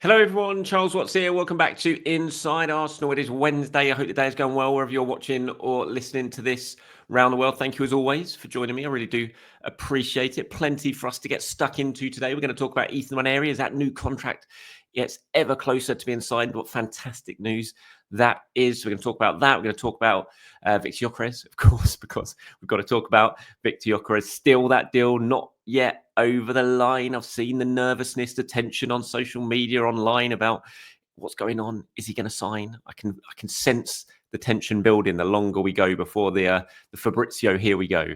Hello, everyone. Charles Watts here. Welcome back to Inside Arsenal. It is Wednesday. I hope the day is going well wherever you're watching or listening to this around the world. Thank you, as always, for joining me. I really do appreciate it. Plenty for us to get stuck into today. We're going to talk about Ethan Nwaneri as that new contract gets ever closer to being signed. What fantastic news that is. We're going to talk about that. We're going to talk about Viktor Gyokeres, of course, because we've got to talk about Viktor Gyokeres. Still that deal not yet over the line. I've seen the nervousness, the tension on social media, online about what's going on. Is he going to sign? I can sense the tension building the longer we go before the Fabrizio here we go,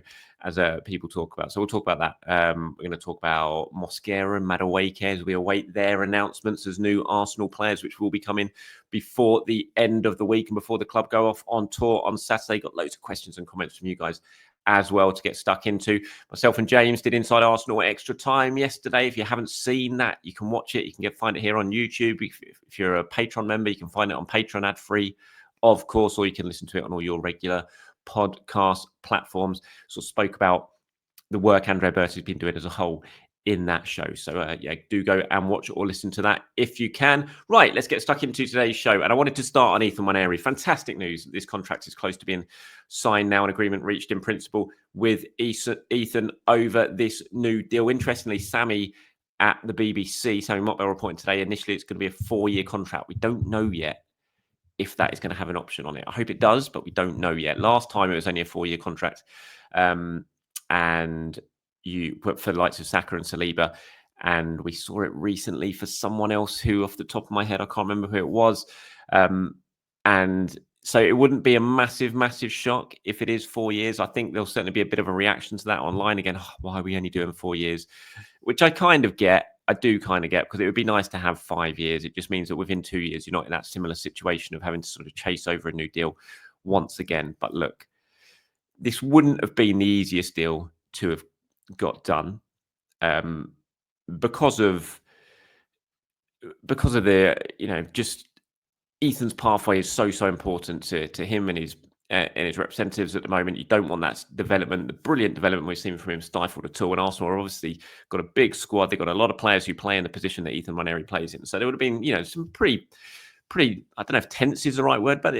as people talk about. So we'll talk about that. We're going to talk about Mosquera and Madueke as we await their announcements as new Arsenal players, which will be coming before the end of the week and before the club go off on tour on Saturday. Got loads of questions and comments from you guys as well to get stuck into. Myself and James did Inside Arsenal Extra Time yesterday. If you haven't seen that, you can watch it. You can find it here on YouTube. If you're a Patreon member, you can find it on Patreon ad-free, of course, or you can listen to it on all your regular podcast platforms. So spoke about the work Andrea Berti has been doing as a whole in that show. So yeah, do go and watch or listen to that if you can. Right, let's get stuck into today's show. And I wanted to start on Ethan Nwaneri. Fantastic news. This contract is close to being signed now. An agreement reached in principle with Ethan over this new deal. Interestingly, Sammy at the BBC, Sammy Mockbell reporting today, initially it's going to be a 4-year contract. We don't know yet if that is going to have an option on it. I hope it does, but we don't know yet. Last time it was only a 4-year contract. And you put for the likes of Saka and Saliba, and we saw it recently for someone else who, off the top of my head, I can't remember who it was. And so it wouldn't be a massive shock if it is 4 years. I think there'll certainly be a bit of a reaction to that online again. Oh, why are we only doing 4 years? Which I kind of get. I do kind of get, because it would be nice to have 5 years. It just means that within 2 years, you're not in that similar situation of having to sort of chase over a new deal once again. But look, this wouldn't have been the easiest deal to have got done because of the, just Ethan's pathway is so important to him and his representatives at the moment. You don't want that development, the brilliant development we've seen from him, stifled at all. And Arsenal are obviously got a big squad. They've got a lot of players who play in the position that Ethan Nwaneri plays in. So there would have been, some pretty, I don't know if tense is the right word, but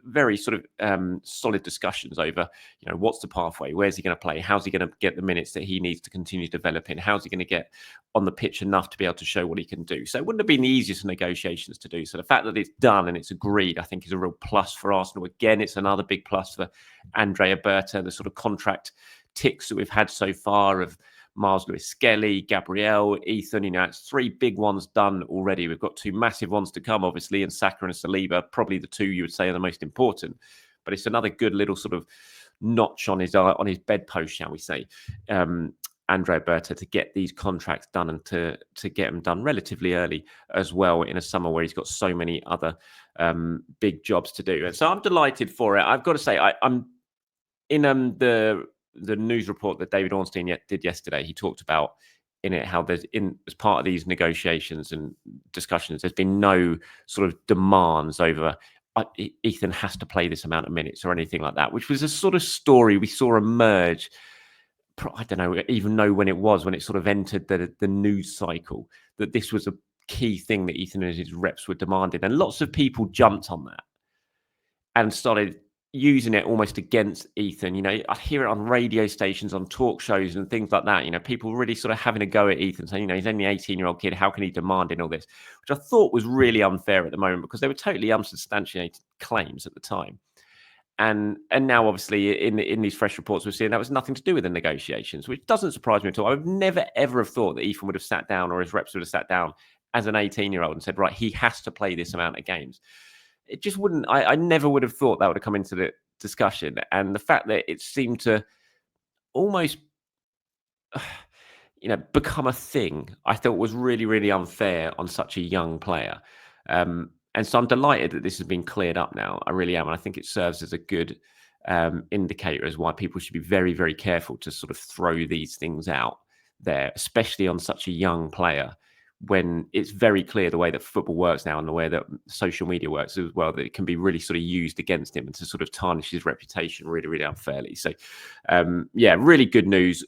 very sort of solid discussions over, what's the pathway? Where's he going to play? How's he going to get the minutes that he needs to continue developing? How's he going to get on the pitch enough to be able to show what he can do? So it wouldn't have been the easiest negotiations to do. So the fact that it's done and it's agreed, I think, is a real plus for Arsenal. Again, it's another big plus for Andrea Berta. The sort of contract ticks that we've had so far of Miles Lewis-Skelly, Gabriel, Ethan, it's 3 big ones done already. We've got 2 massive ones to come, obviously, and Saka and Saliba, probably the 2 you would say are the most important. But it's another good little sort of notch on his bedpost, shall we say, Andrea Berta, to get these contracts done and to get them done relatively early as well, in a summer where he's got so many other big jobs to do. And so I'm delighted for it. I've got to say, I'm in the news report that David Ornstein did yesterday. He talked about in it how there's, as part of these negotiations and discussions, there's been no sort of demands over Ethan has to play this amount of minutes or anything like that, which was a sort of story we saw emerge. I don't even know when it sort of entered the news cycle, that this was a key thing that Ethan and his reps were demanding. And lots of people jumped on that and started using it almost against Ethan. I hear it on radio stations, on talk shows and things like that. People really sort of having a go at Ethan, saying, he's only an 18-year-old kid. How can he demand in all this? Which I thought was really unfair at the moment, because they were totally unsubstantiated claims at the time. And now, obviously, in these fresh reports we're seeing, that was nothing to do with the negotiations, which doesn't surprise me at all. I would never, ever have thought that Ethan would have sat down, or his reps would have sat down as an 18-year-old and said, right, he has to play this amount of games. It just wouldn't. I never would have thought that would have come into the discussion. And the fact that it seemed to almost, become a thing, I thought was really, really unfair on such a young player. And so I'm delighted that this has been cleared up now. I really am. And I think it serves as a good indicator as why people should be very, very careful to sort of throw these things out there, especially on such a young player, when it's very clear the way that football works now and the way that social media works as well, that it can be really sort of used against him and to sort of tarnish his reputation really, really unfairly. So, yeah, really good news.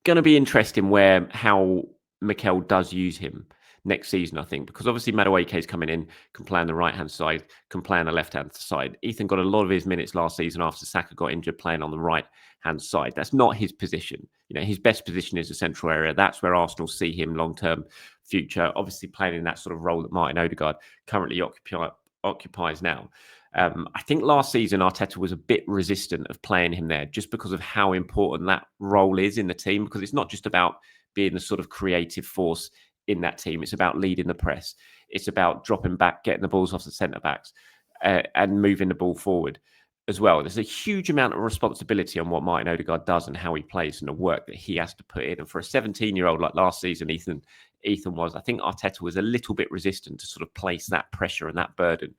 Going to be interesting how Mikel does use him next season, I think, because obviously Madueke is coming in, can play on the right-hand side, can play on the left-hand side. Ethan got a lot of his minutes last season after Saka got injured playing on the right-hand side. That's not his position. His best position is the central area. That's where Arsenal see him long-term future, obviously playing in that sort of role that Martin Odegaard currently occupies now. I think last season Arteta was a bit resistant of playing him there just because of how important that role is in the team, because it's not just about being the sort of creative force in that team. It's about leading the press. It's about dropping back, getting the balls off the centre-backs and moving the ball forward as well. There's a huge amount of responsibility on what Martin Odegaard does and how he plays and the work that he has to put in. And for a 17-year-old like last season, Ethan was, I think Arteta was a little bit resistant to sort of place that pressure and that burden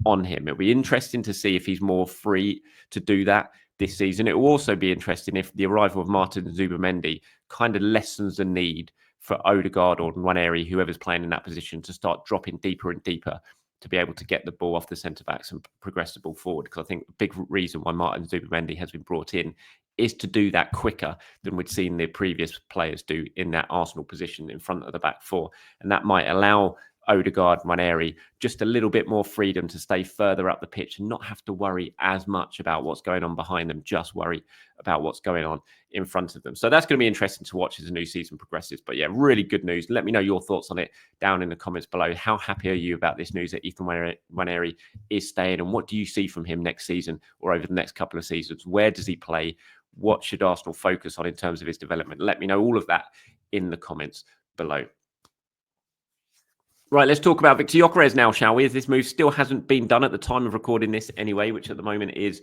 on him. It'll be interesting to see if he's more free to do that this season. It will also be interesting if the arrival of Martin Zubimendi kind of lessens the need for Odegaard or Nwaneri, whoever's playing in that position, to start dropping deeper and deeper to be able to get the ball off the centre-backs and progress the ball forward. Because I think the big reason why Martin Zubimendi has been brought in is to do that quicker than we'd seen the previous players do in that Arsenal position in front of the back four. And that might allow Odegaard, Nwaneri, just a little bit more freedom to stay further up the pitch and not have to worry as much about what's going on behind them, just worry about what's going on in front of them. So that's going to be interesting to watch as the new season progresses. But yeah, really good news. Let me know your thoughts on it down in the comments below. How happy are you about this news that Ethan Nwaneri is staying, and what do you see from him next season or over the next couple of seasons? Where does he play? What should Arsenal focus on in terms of his development? Let me know all of that in the comments below. Right, let's talk about Viktor Gyokeres now, shall we? As this move still hasn't been done at the time of recording this anyway, which at the moment is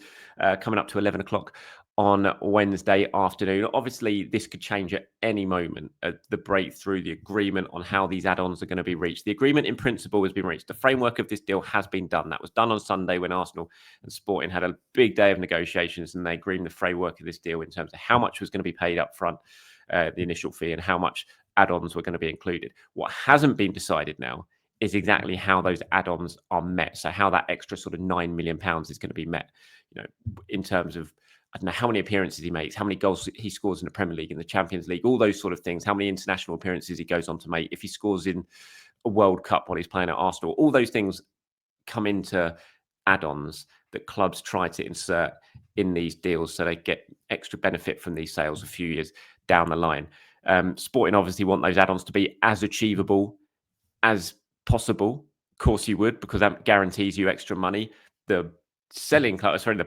coming up to 11 o'clock on Wednesday afternoon. Obviously, this could change at any moment. The breakthrough, the agreement on how these add-ons are going to be reached. The agreement in principle has been reached. The framework of this deal has been done. That was done on Sunday when Arsenal and Sporting had a big day of negotiations, and they agreed the framework of this deal in terms of how much was going to be paid up front, the initial fee, and how much add-ons were going to be included. What hasn't been decided now is exactly how those add-ons are met. So how that extra sort of £9 million is going to be met, in terms of, I don't know how many appearances he makes, how many goals he scores in the Premier League, in the Champions League, all those sort of things, how many international appearances he goes on to make, if he scores in a World Cup while he's playing at Arsenal, all those things come into add-ons that clubs try to insert in these deals so they get extra benefit from these sales a few years down the line. Sporting obviously want those add-ons to be as achievable as possible. Of course you would, because that guarantees you extra money. The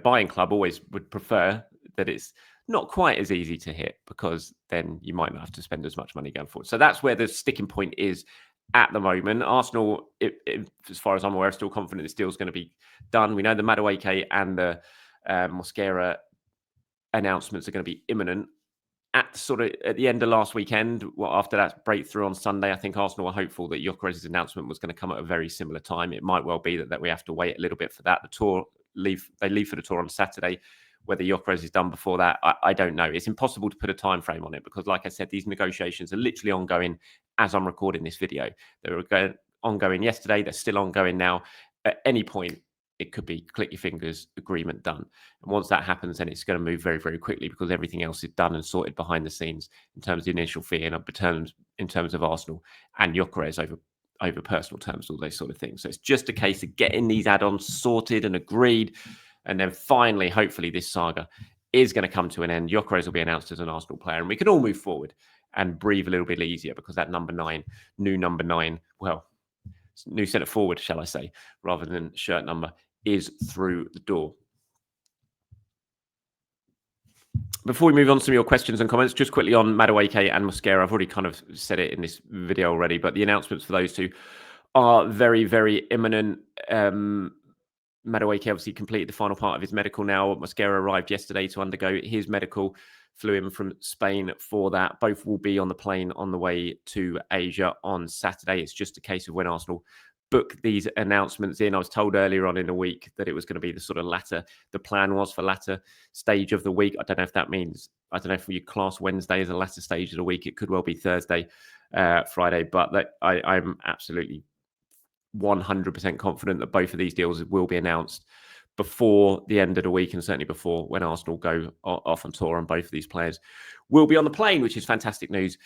buying club always would prefer that it's not quite as easy to hit, because then you might not have to spend as much money going forward. So that's where the sticking point is at the moment. Arsenal, as far as I'm aware, are still confident this deal is going to be done. We know the Madueke and the Mosquera announcements are going to be imminent. At the end of last weekend, after that breakthrough on Sunday, I think Arsenal were hopeful that Gyokeres' announcement was going to come at a very similar time. It might well be that we have to wait a little bit for that. They leave for the tour on Saturday. Whether Gyokeres is done before that, I don't know. It's impossible to put a time frame on it because, like I said, these negotiations are literally ongoing as I'm recording this video. They were ongoing yesterday. They're still ongoing now. At any point, it could be click your fingers, agreement done. And once that happens, then it's going to move very, very quickly because everything else is done and sorted behind the scenes in terms of the initial fee and in terms of Arsenal and Gyokeres over personal terms, all those sort of things. So it's just a case of getting these add-ons sorted and agreed. And then finally, hopefully, this saga is going to come to an end. Gyokeres will be announced as an Arsenal player, and we can all move forward and breathe a little bit easier because that new number nine, well, new centre forward, shall I say, rather than shirt number, is through the door. Before we move on to some of your questions and comments, just quickly on Madueke and Mosquera. I've already kind of said it in this video already, but the announcements for those two are very, very imminent. Madueke obviously completed the final part of his medical now. Mosquera arrived yesterday to undergo his medical. Flew in from Spain for that. Both will be on the plane on the way to Asia on Saturday. It's just a case of when Arsenal book these announcements in. I was told earlier on in the week that it was going to be the plan was for latter stage of the week. I don't know if that means, I don't know if you class Wednesday as a latter stage of the week. It could well be Thursday, Friday, but I'm absolutely 100% confident that both of these deals will be announced before the end of the week, and certainly before when Arsenal go off on tour, and both of these players will be on the plane, which is fantastic news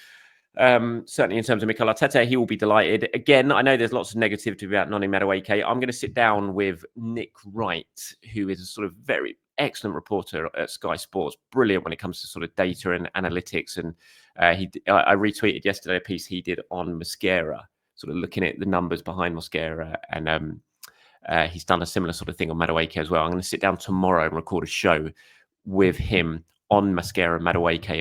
Certainly in terms of Mikel Arteta, he will be delighted. Again, I know there's lots of negativity about Noni Madueke. I'm going to sit down with Nick Wright, who is a sort of very excellent reporter at Sky Sports, brilliant when it comes to sort of data and analytics. And I retweeted yesterday a piece he did on Mosquera, sort of looking at the numbers behind Mosquera, and he's done a similar sort of thing on Madueke as well. I'm going to sit down tomorrow and record a show with him on Mosquera and Madueke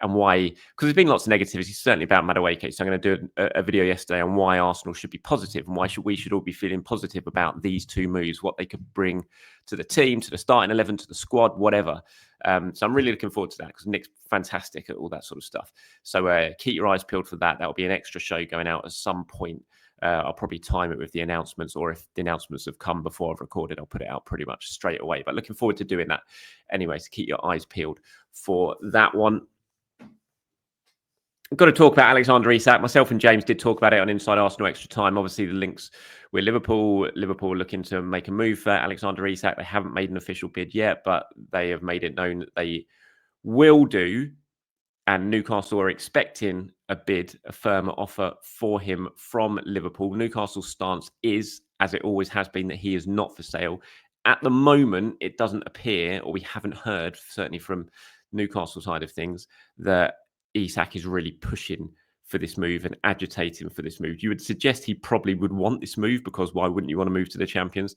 and why, because there's been lots of negativity, certainly about Madueke. So I'm going to do a video yesterday on why Arsenal should be positive and why we should all be feeling positive about these two moves, what they could bring to the team, to the starting 11, to the squad, whatever. So I'm really looking forward to that because Nick's fantastic at all that sort of stuff. So keep your eyes peeled for that. That'll be an extra show going out at some point. I'll probably time it with the announcements, or if the announcements have come before I've recorded, I'll put it out pretty much straight away. But looking forward to doing that anyway, so keep your eyes peeled for that one. I've got to talk about Alexander Isak. Myself and James did talk about it on Inside Arsenal Extra Time. Obviously, the links with Liverpool. Liverpool looking to make a move for Alexander Isak. They haven't made an official bid yet, but they have made it known that they will do. And Newcastle are expecting a bid, a firm offer for him from Liverpool. Newcastle's stance is, as it always has been, that he is not for sale. At the moment, it doesn't appear, or we haven't heard, certainly from Newcastle side of things, that Isak is really pushing for this move and agitating for this move. You would suggest he probably would want this move, because why wouldn't you want to move to the champions?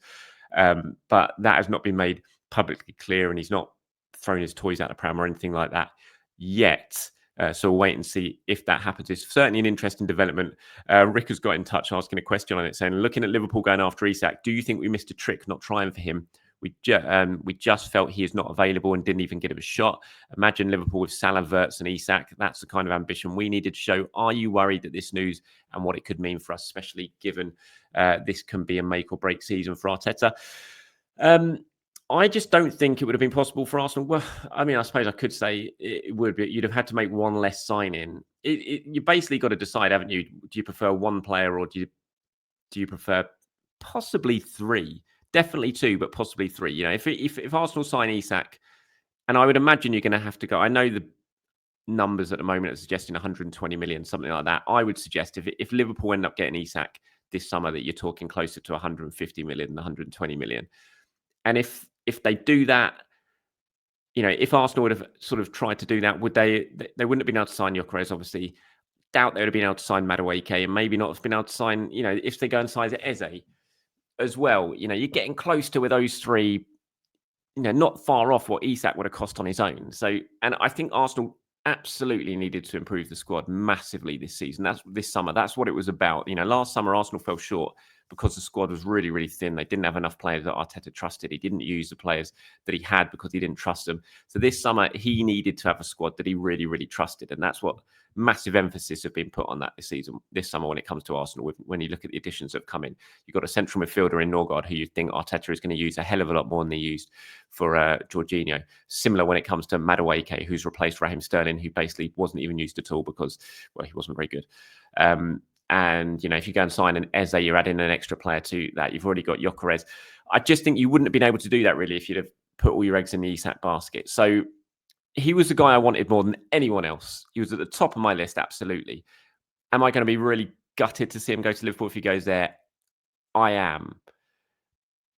But that has not been made publicly clear, and he's not thrown his toys out the pram or anything like that yet. So we'll wait and see if that happens. It's certainly an interesting development. Rick has got in touch asking a question on it, saying, looking at Liverpool going after Isak, do you think we missed a trick not trying for him? We just felt he is not available and didn't even give it a shot. Imagine Liverpool with Salah, Wirtz and Isak. That's the kind of ambition we needed to show. Are you worried that this news and what it could mean for us, especially given this can be a make or break season for Arteta? I just don't think it would have been possible for Arsenal. Well, I mean, I suppose I could say it would, but you'd have had to make one less sign-in. You basically got to decide, haven't you? Do you prefer one player, or do you prefer possibly three? Definitely two, but possibly three. You know, if Arsenal sign Isak, and I would imagine you're going to have to go. I know the numbers at the moment are suggesting 120 million, something like that. I would suggest if Liverpool end up getting Isak this summer, that you're talking closer to 150 million than 120 million. And if they do that, you know, if Arsenal would have sort of tried to do that, would they wouldn't have been able to sign Gyokeres, obviously. Doubt they would have been able to sign Madueke, and maybe not have been able to sign, you know, if they go and sign Eze as well. You know, you're getting close to, with those three, you know, not far off what Isak would have cost on his own. So, and I think Arsenal absolutely needed to improve the squad massively this season. This summer. That's what it was about. You know, last summer Arsenal fell short because the squad was really, really thin. They didn't have enough players that Arteta trusted. He didn't use the players that he had because he didn't trust them. So this summer he needed to have a squad that he really, really trusted, and that's what massive emphasis have been put on that this summer when it comes to Arsenal. When you look at the additions that have come in, you've got a central midfielder in Norgard who you think Arteta is going to use a hell of a lot more than they used for Jorginho. Similar when it comes to Madueke, who's replaced Raheem Sterling, who basically wasn't even used at all because, well, he wasn't very good. And, you know, if you go and sign an Eze, you're adding an extra player to that. You've already got Gyokeres. I just think you wouldn't have been able to do that really if you'd have put all your eggs in the Isak basket. So he was the guy I wanted more than anyone else. He was at the top of my list, absolutely. Am I going to be really gutted to see him go to Liverpool if he goes there? I am.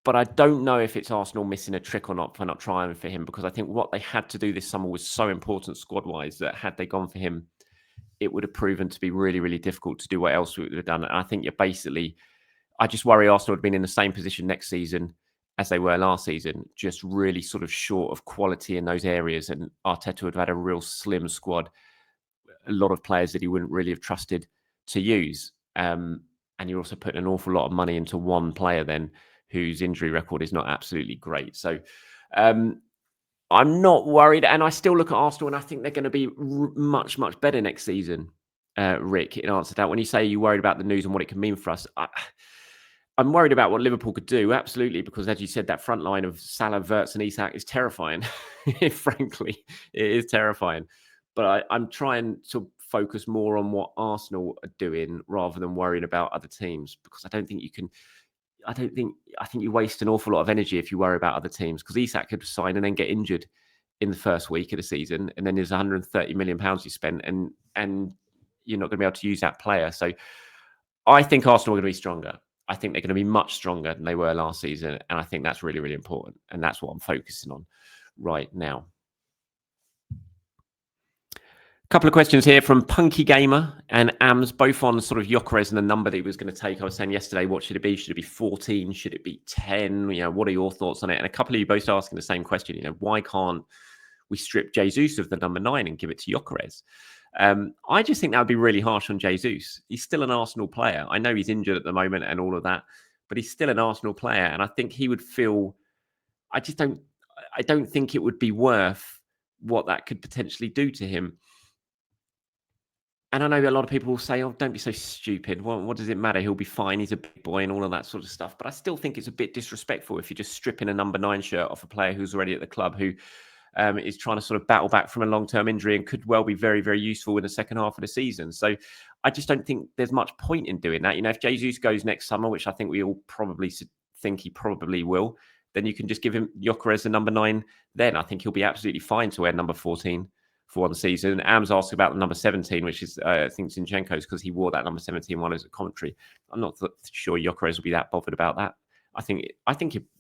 But I don't know if it's Arsenal missing a trick or not for not trying for him, because I think what they had to do this summer was so important squad-wise that had they gone for him, it would have proven to be really, really difficult to do what else we would have done. And I think I just worry Arsenal would have been in the same position next season as they were last season, just really sort of short of quality in those areas. And Arteta would have had a real slim squad, a lot of players that he wouldn't really have trusted to use. And you're also putting an awful lot of money into one player then, whose injury record is not absolutely great. So I'm not worried. And I still look at Arsenal and I think they're going to be much, much better next season, Rick, in answer to that. When you say you're worried about the news and what it can mean for us, I'm worried about what Liverpool could do, absolutely, because as you said, that front line of Salah, Wirtz and Isak is terrifying. Frankly, it is terrifying. But I'm trying to focus more on what Arsenal are doing rather than worrying about other teams, because I think you waste an awful lot of energy if you worry about other teams, because Isak could sign and then get injured in the first week of the season, and then there's 130 million pounds you spent, and you're not going to be able to use that player. So I think Arsenal are going to be stronger. I think they're going to be much stronger than they were last season. And I think that's really, really important. And that's what I'm focusing on right now. Couple of questions here from Punky Gamer and Ams, both on sort of Gyokeres and the number that he was going to take. I was saying yesterday, what should it be? Should it be 14? Should it be 10? What are your thoughts on it? And a couple of you both asking the same question. Why can't we strip Jesus of the number 9 and give it to Gyokeres? I just think that would be really harsh on Jesus. He's still an Arsenal player. I know he's injured at the moment and all of that, but he's still an Arsenal player. And I think he would feel, I don't think it would be worth what that could potentially do to him. And I know a lot of people will say, oh, don't be so stupid. What does it matter? He'll be fine. He's a big boy and all of that sort of stuff. But I still think it's a bit disrespectful if you're just stripping a number 9 shirt off a player who's already at the club, who is trying to sort of battle back from a long-term injury and could well be very, very useful in the second half of the season. So I just don't think there's much point in doing that. If Jesus goes next summer, which I think we all probably think he probably will, then you can just give him Gyokeres the number 9 then. I think he'll be absolutely fine to wear number 14 for one season. Ams asked about the number 17, which is, I think, Zinchenko's, because he wore that number 17 one as a commentary. I'm not sure Gyokeres will be that bothered about that. I think,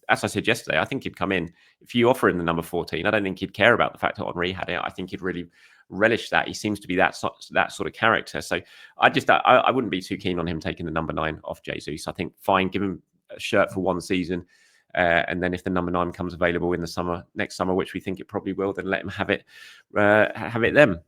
as I said yesterday, I think he'd come in. If you offer him the number 14, I don't think he'd care about the fact that Henry had it. I think he'd really relish that. He seems to be that sort of character. So I wouldn't be too keen on him taking the number 9 off Jesus. I think fine, give him a shirt for one season. And then if the number 9 comes available in the next summer, which we think it probably will, then let him have it then.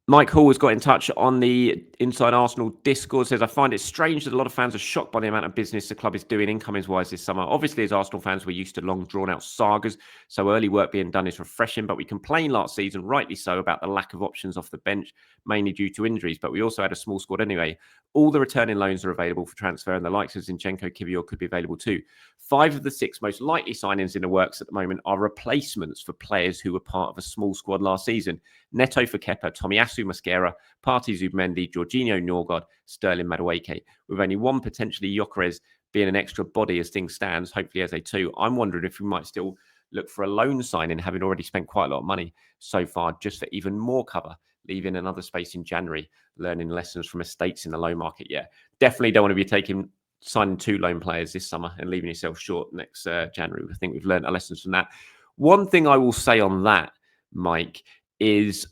Mike Hall has got in touch on the Inside Arsenal Discord, says, I find it strange that a lot of fans are shocked by the amount of business the club is doing incomings-wise this summer. Obviously, as Arsenal fans, we're used to long, drawn-out sagas, so early work being done is refreshing, but we complained last season, rightly so, about the lack of options off the bench, mainly due to injuries, but we also had a small squad anyway. All the returning loans are available for transfer, and the likes of Zinchenko, Kivior could be available too. 5 of the 6 most likely signings in the works at the moment are replacements for players who were part of a small squad last season. Neto for Kepa, Tomiyasu Mosquera, Partey Zubimendi, Jorginho Norgard, Sterling Madueke. With only one potentially Gyokeres being an extra body as things stands, hopefully as a 2. I'm wondering if we might still look for a loan signing, having already spent quite a lot of money so far, just for even more cover, leaving another space in January, learning lessons from mistakes in the loan market. Yeah, definitely don't want to be signing 2 loan players this summer and leaving yourself short next January. I think we've learned our lessons from that. One thing I will say on that, Mike, is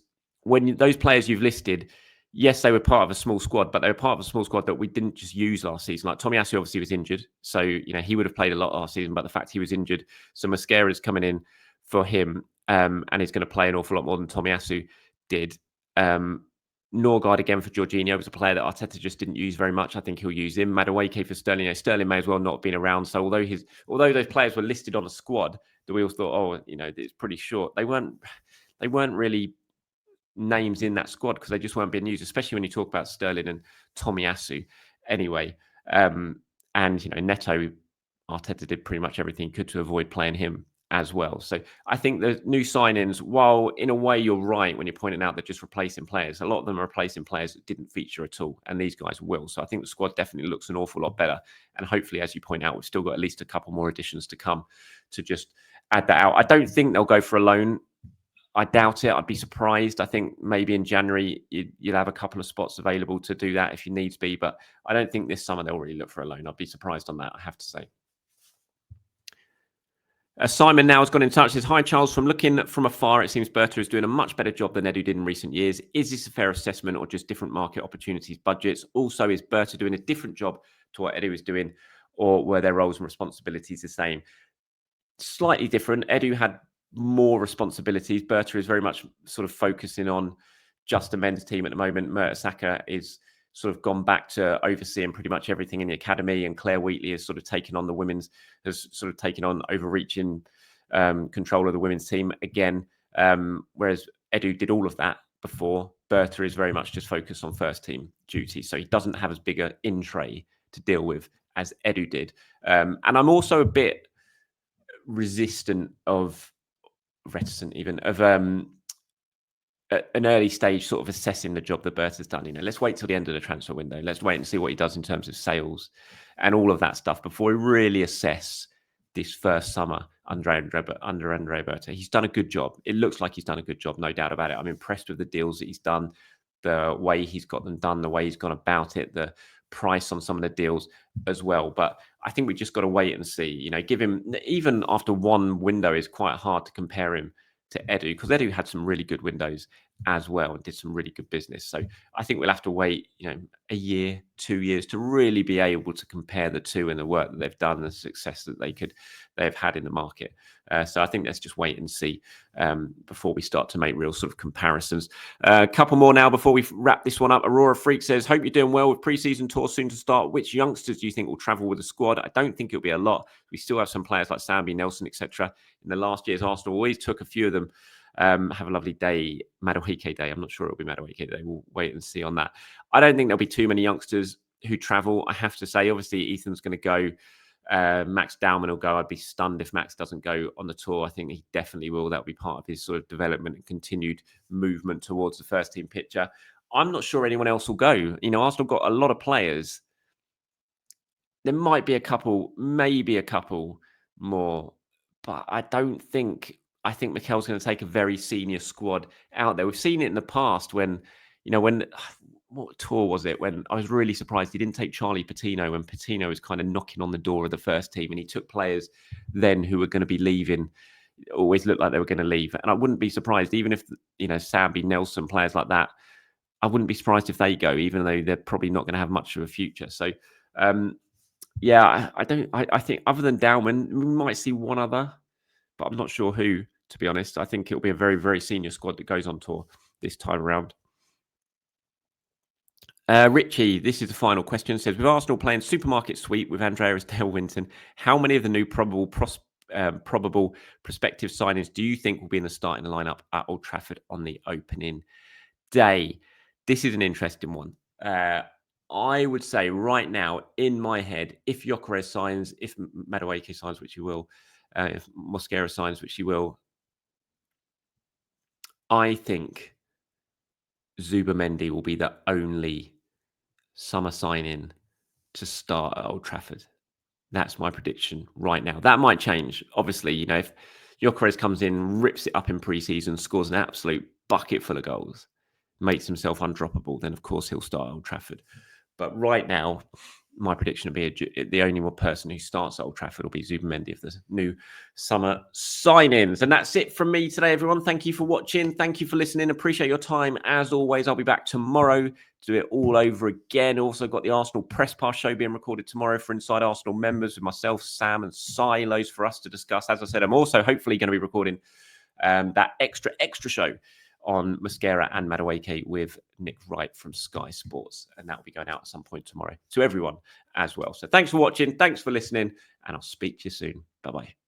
when those players you've listed, yes, they were part of a small squad, but they were part of a small squad that we didn't just use last season. Like Tomiyasu obviously was injured, so he would have played a lot last season, but the fact he was injured, so Mosquera's coming in for him, and he's going to play an awful lot more than Tomiyasu did. Norgard again for Jorginho was a player that Arteta just didn't use very much. I think he'll use him. Madueke for Sterling. Sterling may as well not have been around. So although those players were listed on a squad, that we all thought, it's pretty short. They weren't really names in that squad because they just weren't being used, especially when you talk about Sterling and Tomiyasu. Anyway, and Neto, Arteta did pretty much everything he could to avoid playing him as well. So I think the new signings, while in a way you're right when you're pointing out they're just replacing players, a lot of them are replacing players that didn't feature at all, and these guys will. So I think the squad definitely looks an awful lot better, and hopefully, as you point out, we've still got at least a couple more additions to come to just add that out. I don't think they'll go for a loan. I doubt it. I'd be surprised. I think maybe in January you'll have a couple of spots available to do that if you needs be, but I don't think this summer they'll really look for a loan. I'd be surprised on that, I have to say. Simon now has got in touch. Says, hi, Charles. From looking from afar, it seems Berta is doing a much better job than Edu did in recent years. Is this a fair assessment or just different market opportunities, budgets? Also, is Berta doing a different job to what Edu is doing, or were their roles and responsibilities the same? Slightly different. Edu had more responsibilities. Berta is very much sort of focusing on just a men's team at the moment. Mertesacker is sort of gone back to overseeing pretty much everything in the academy, and Claire Wheatley has sort of taken on overreaching control of the women's team again. Whereas Edu did all of that before. Berta is very much just focused on first team duties, so he doesn't have as big an in tray to deal with as Edu did. And I'm also a bit reticent of an early stage sort of assessing the job that Berta's done. Let's wait till the end of the transfer window. Let's wait and see what he does in terms of sales and all of that stuff before we really assess this first summer under Andre Berta. He's done a good job. It looks like he's done a good job, no doubt about it. I'm impressed with the deals that he's done, the way he's got them done, the way he's gone about it, the price on some of the deals as well. But I think we just got to wait and see. Give him, even after one window, is quite hard to compare him to Edu, because Edu had some really good windows as well and did some really good business. So I think we'll have to wait, a year, 2 years to really be able to compare the two and the work that they've done, the success that they've had in the market. So I think let's just wait and see before we start to make real sort of comparisons. A couple more now before we wrap this one up. Aurora Freak says, hope you're doing well with pre-season tour soon to start. Which youngsters do you think will travel with the squad? I don't think it'll be a lot. We still have some players like Sambi, Nelson, etc. In the last years, Arsenal always took a few of them. Have a lovely day, Madueke Day. I'm not sure it'll be Madueke Day. We'll wait and see on that. I don't think there'll be too many youngsters who travel. I have to say, obviously, Ethan's going to go. Max Dowman will go. I'd be stunned if Max doesn't go on the tour. I think he definitely will. That'll be part of his sort of development and continued movement towards the first team picture. I'm not sure anyone else will go. Arsenal got a lot of players. There might be a couple, maybe a couple more, but I think Mikel's going to take a very senior squad out there. We've seen it in the past when what tour was it? When I was really surprised he didn't take Charlie Patino when Patino was kind of knocking on the door of the first team, and he took players then who were going to be leaving. It always looked like they were going to leave. And I wouldn't be surprised, even if, Sambi, Nelson, players like that, I wouldn't be surprised if they go, even though they're probably not going to have much of a future. So, I think other than Dowman, we might see one other, but I'm not sure who, to be honest. I think it'll be a very, very senior squad that goes on tour this time around. Richie, this is the final question. Says, with Arsenal playing supermarket sweep with Andreas Dale Winton, how many of the new probable prospective signings do you think will be in the starting lineup at Old Trafford on the opening day? This is an interesting one. I would say right now, in my head, if Gyokeres signs, if Madueke signs, which he will, if Mosquera signs, which he will, I think Zubimendi will be the only summer sign-in to start at Old Trafford. That's my prediction right now. That might change. Obviously, if Gyokeres comes in, rips it up in pre-season, scores an absolute bucket full of goals, makes himself undroppable, then of course he'll start at Old Trafford. But right now, my prediction would be the only one person who starts at Old Trafford will be Zubimendi of the new summer sign-ins. And that's it from me today, everyone. Thank you for watching. Thank you for listening. Appreciate your time. As always, I'll be back tomorrow to do it all over again. Also got the Arsenal Press Pass show being recorded tomorrow for Inside Arsenal members with myself, Sam and Si. Loads for us to discuss. As I said, I'm also hopefully going to be recording that extra show on Mosquera and Madueke with Nick Wright from Sky Sports. And that will be going out at some point tomorrow to everyone as well. So thanks for watching. Thanks for listening. And I'll speak to you soon. Bye-bye.